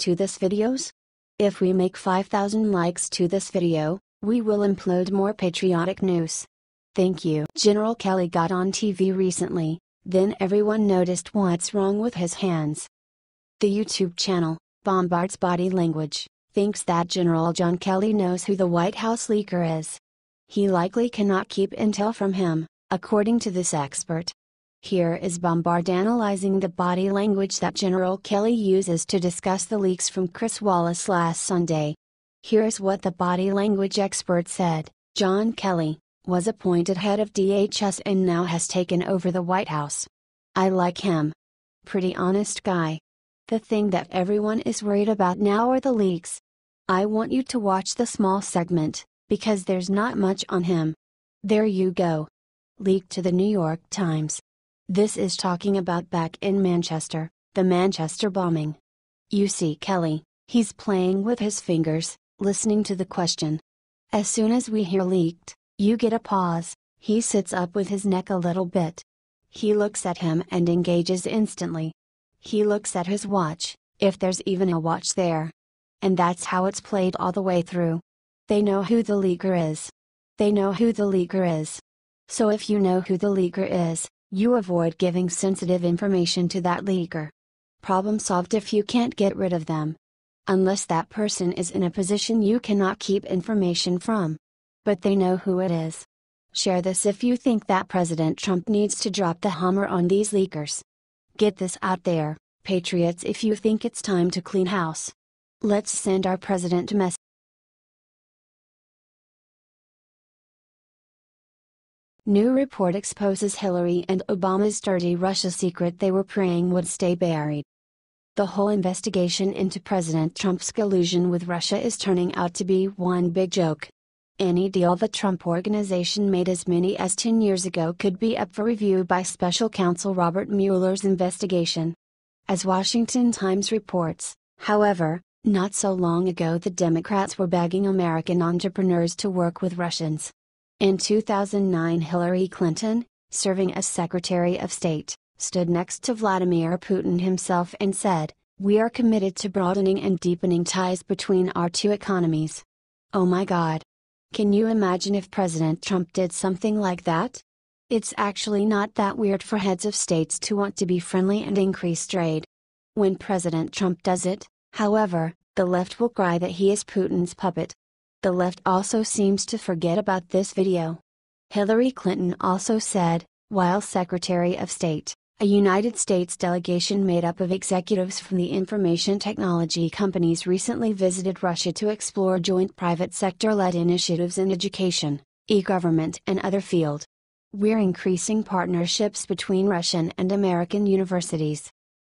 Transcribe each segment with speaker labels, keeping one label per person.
Speaker 1: to this videos? If we make 5,000 likes to this video, we will upload more patriotic news. Thank you. General Kelly got on TV recently, then everyone noticed what's wrong with his hands. The YouTube channel, Bombard's Body Language, thinks that General John Kelly knows who the White House leaker is. He likely cannot keep intel from him, according to this expert. Here is Bombard analyzing the body language that General Kelly uses to discuss the leaks from Chris Wallace last Sunday. Here's what the body language expert said. John Kelly was appointed head of DHS and now has taken over the White House. I like him. Pretty honest guy. The thing that everyone is worried about now are the leaks. I want you to watch the small segment, because there's not much on him. There you go. Leaked to the New York Times. This is talking about back in Manchester, the Manchester bombing. You see Kelly, he's playing with his fingers, listening to the question. As soon as we hear leaked, you get a pause, he sits up with his neck a little bit. He looks at him and engages instantly. He looks at his watch, if there's even a watch there. And that's how it's played all the way through. They know who the leaker is. They know who the leaker is. So if you know who the leaker is, you avoid giving sensitive information to that leaker. Problem solved if you can't get rid of them. Unless that person is in a position you cannot keep information from. But they know who it is. Share this if you think that President Trump needs to drop the hammer on these leakers. Get this out there, patriots, if you think it's time to clean house. Let's send our president a message. New report exposes Hillary and Obama's dirty Russia secret they were praying would stay buried. The whole investigation into President Trump's collusion with Russia is turning out to be one big joke. Any deal the Trump Organization made as many as 10 years ago could be up for review by special counsel Robert Mueller's investigation. As Washington Times reports, however, not so long ago the Democrats were begging American entrepreneurs to work with Russians. In 2009 Hillary Clinton, serving as Secretary of State, stood next to Vladimir Putin himself and said, "We are committed to broadening and deepening ties between our two economies." Oh my God! Can you imagine if President Trump did something like that? It's actually not that weird for heads of states to want to be friendly and increase trade. When President Trump does it, however, the left will cry that he is Putin's puppet. The left also seems to forget about this video. Hillary Clinton also said, while Secretary of State, a United States delegation made up of executives from the information technology companies recently visited Russia to explore joint private sector-led initiatives in education, e-government and other fields. We're increasing partnerships between Russian and American universities.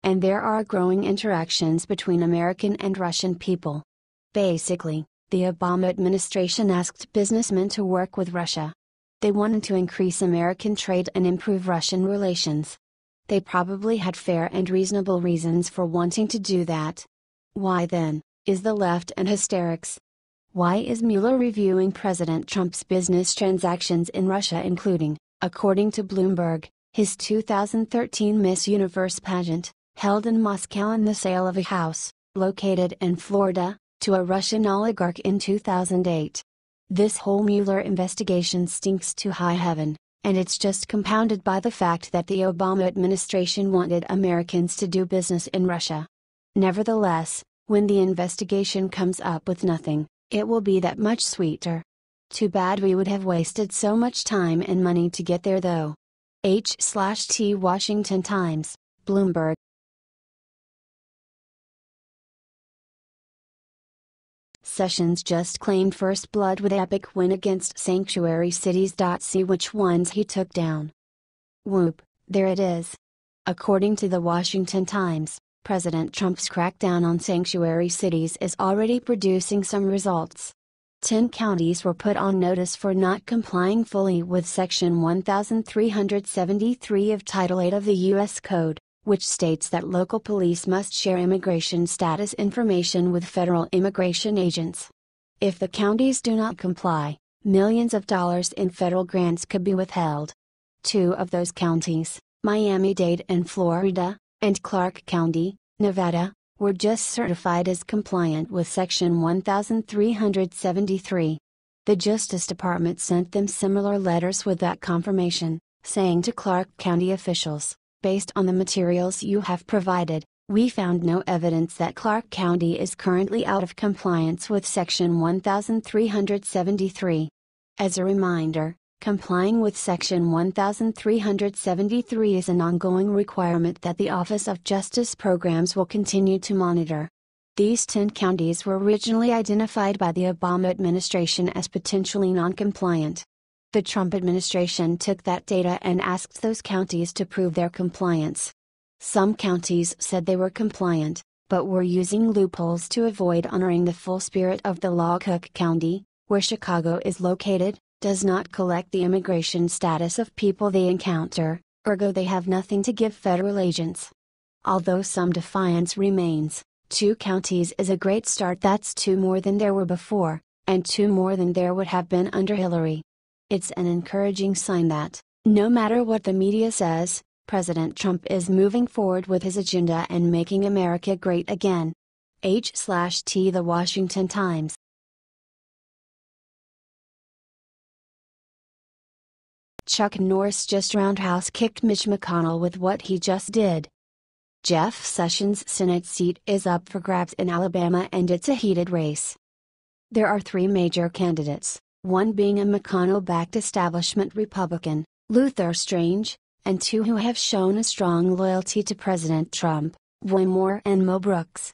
Speaker 1: And there are growing interactions between American and Russian people. Basically, the Obama administration asked businessmen to work with Russia. They wanted to increase American trade and improve Russian relations. They probably had fair and reasonable reasons for wanting to do that. Why then, is the left in hysterics? Why is Mueller reviewing President Trump's business transactions in Russia, including, according to Bloomberg, his 2013 Miss Universe pageant, held in Moscow, and the sale of a house, located in Florida, to a Russian oligarch in 2008. This whole Mueller investigation stinks to high heaven, and it's just compounded by the fact that the Obama administration wanted Americans to do business in Russia. Nevertheless, when the investigation comes up with nothing, it will be that much sweeter. Too bad we would have wasted so much time and money to get there though. H/T Washington Times, Bloomberg. Sessions just claimed first blood with epic win against sanctuary cities. See which ones he took down. Whoop, there it is. According to the Washington Times, President Trump's crackdown on sanctuary cities is already producing some results. 10 counties were put on notice for not complying fully with Section 1373 of Title 8 of the U.S. Code, which states that local police must share immigration status information with federal immigration agents. If the counties do not comply, millions of dollars in federal grants could be withheld. 2 of those counties, Miami-Dade in Florida, and Clark County, Nevada, were just certified as compliant with Section 1373. The Justice Department sent them similar letters with that confirmation, saying to Clark County officials, "Based on the materials you have provided, we found no evidence that Clark County is currently out of compliance with Section 1373. As a reminder, complying with Section 1373 is an ongoing requirement that the Office of Justice Programs will continue to monitor. These 10 counties were originally identified by the Obama administration as potentially non-compliant. The Trump administration took that data and asked those counties to prove their compliance. Some counties said they were compliant, but were using loopholes to avoid honoring the full spirit of the law. Cook County, where Chicago is located, does not collect the immigration status of people they encounter, ergo they have nothing to give federal agents. Although some defiance remains, 2 counties is a great start. That's 2 more than there were before, and 2 more than there would have been under Hillary. It's an encouraging sign that, no matter what the media says, President Trump is moving forward with his agenda and making America great again. H/T The Washington Times. Chuck Norris just roundhouse kicked Mitch McConnell with what he just did. Jeff Sessions' Senate seat is up for grabs in Alabama and it's a heated race. There are 3 major candidates, one being a McConnell-backed establishment Republican, Luther Strange, and 2 who have shown a strong loyalty to President Trump, Roy Moore and Mo Brooks.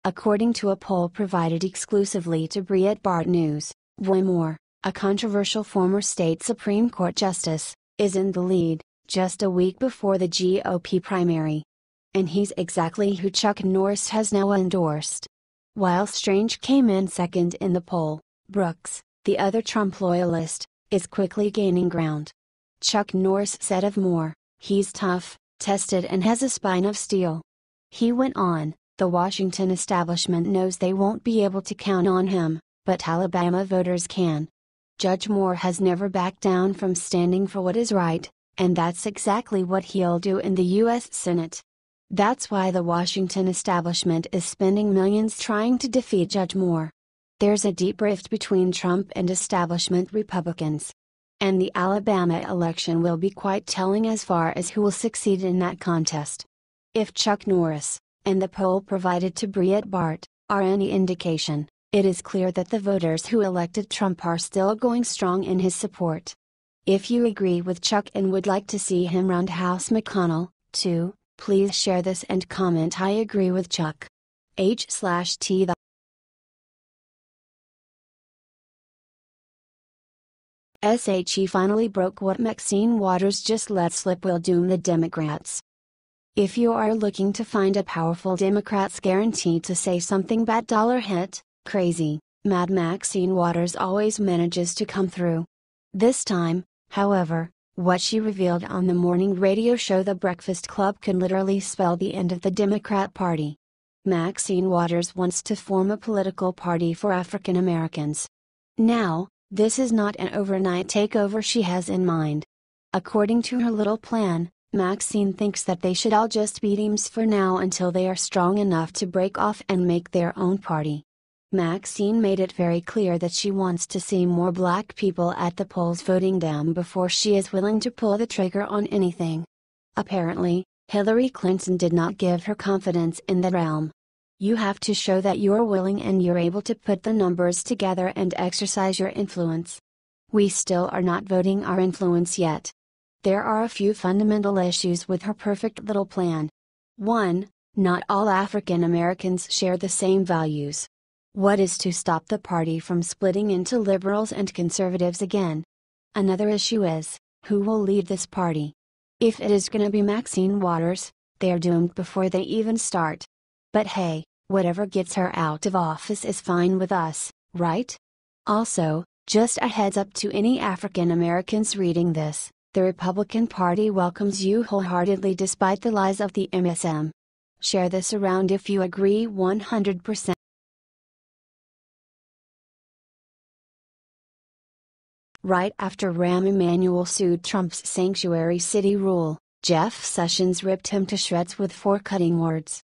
Speaker 1: According to a poll provided exclusively to Breitbart News, Roy Moore, a controversial former state Supreme Court justice, is in the lead, just a week before the GOP primary. And he's exactly who Chuck Norris has now endorsed. While Strange came in second in the poll, Brooks, the other Trump loyalist, is quickly gaining ground. Chuck Norris said of Moore, "He's tough, tested and has a spine of steel." He went on, "The Washington establishment knows they won't be able to count on him, but Alabama voters can." Judge Moore has never backed down from standing for what is right, and that's exactly what he'll do in the U.S. Senate. That's why the Washington establishment is spending millions trying to defeat Judge Moore. There's a deep rift between Trump and establishment Republicans. And the Alabama election will be quite telling as far as who will succeed in that contest. If Chuck Norris, and the poll provided to Breitbart, are any indication, it is clear that the voters who elected Trump are still going strong in his support. If you agree with Chuck and would like to see him roundhouse McConnell, too, please share this and comment "I agree with Chuck." H/T The SHE finally broke what Maxine Waters just let slip will doom the Democrats. If you are looking to find a powerful Democrats guaranteed to say something bad, hit, crazy, mad, Maxine Waters always manages to come through. This time, however, what she revealed on the morning radio show The Breakfast Club could literally spell the end of the Democrat Party. Maxine Waters wants to form a political party for African Americans. Now, this is not an overnight takeover she has in mind. According to her little plan, Maxine thinks that they should all just be Dems for now until they are strong enough to break off and make their own party. Maxine made it very clear that she wants to see more black people at the polls voting Dem before she is willing to pull the trigger on anything. Apparently, Hillary Clinton did not give her confidence in that realm. You have to show that you're willing and you're able to put the numbers together and exercise your influence. We still are not voting our influence yet. There are a few fundamental issues with her perfect little plan. 1. Not all African Americans share the same values. What is to stop the party from splitting into liberals and conservatives again? Another issue is, who will lead this party? If it is gonna be Maxine Waters, they're doomed before they even start. But hey, whatever gets her out of office is fine with us, right? Also, just a heads up to any African Americans reading this, the Republican Party welcomes you wholeheartedly despite the lies of the MSM. Share this around if you agree 100%. Right after Rahm Emanuel sued Trump's sanctuary city rule, Jeff Sessions ripped him to shreds with 4 cutting words.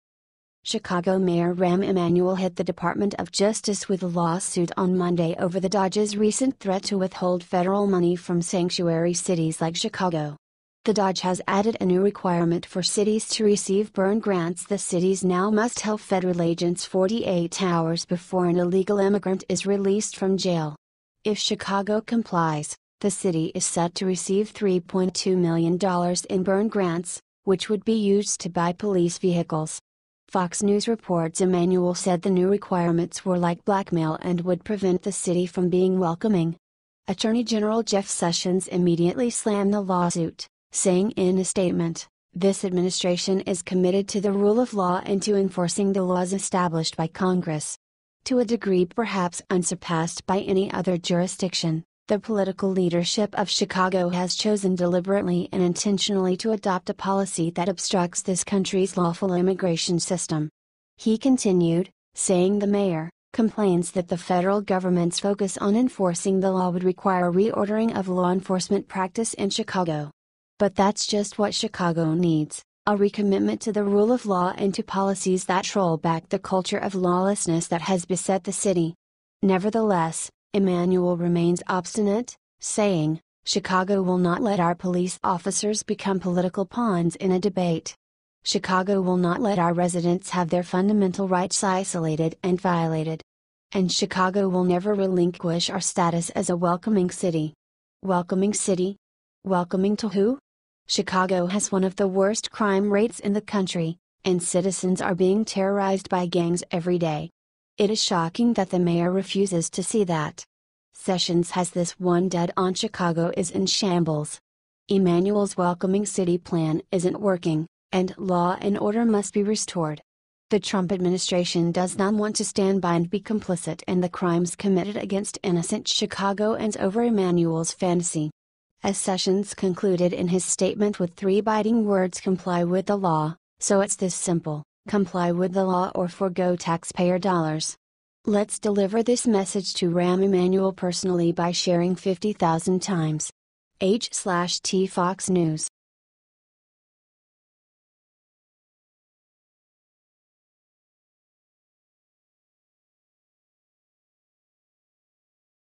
Speaker 1: Chicago Mayor Rahm Emanuel hit the Department of Justice with a lawsuit on Monday over the Dodge's recent threat to withhold federal money from sanctuary cities like Chicago. The Dodge has added a new requirement for cities to receive burn grants. The cities now must tell federal agents 48 hours before an illegal immigrant is released from jail. If Chicago complies, the city is set to receive $3.2 million in burn grants, which would be used to buy police vehicles. Fox News reports Emanuel said the new requirements were like blackmail and would prevent the city from being welcoming. Attorney General Jeff Sessions immediately slammed the lawsuit, saying in a statement, "This administration is committed to the rule of law and to enforcing the laws established by Congress." To a degree perhaps unsurpassed by any other jurisdiction, the political leadership of Chicago has chosen deliberately and intentionally to adopt a policy that obstructs this country's lawful immigration system. He continued, saying the mayor complains that the federal government's focus on enforcing the law would require a reordering of law enforcement practice in Chicago. But that's just what Chicago needs, a recommitment to the rule of law and to policies that roll back the culture of lawlessness that has beset the city. Nevertheless, Emanuel remains obstinate, saying, "Chicago will not let our police officers become political pawns in a debate. Chicago will not let our residents have their fundamental rights isolated and violated. And Chicago will never relinquish our status as a welcoming city." Welcoming city? Welcoming to who? Chicago has one of the worst crime rates in the country, and citizens are being terrorized by gangs every day. It is shocking that the mayor refuses to see that. Sessions has this one dead on. Chicago is in shambles. Emanuel's welcoming city plan isn't working, and law and order must be restored. The Trump administration does not want to stand by and be complicit in the crimes committed against innocent Chicagoans over Emanuel's fantasy. As Sessions concluded in his statement with three biting words: comply with the law, so it's this simple. Comply with the law or forgo taxpayer dollars. Let's deliver this message to Rahm Emanuel personally by sharing 50,000 times. H/T Fox News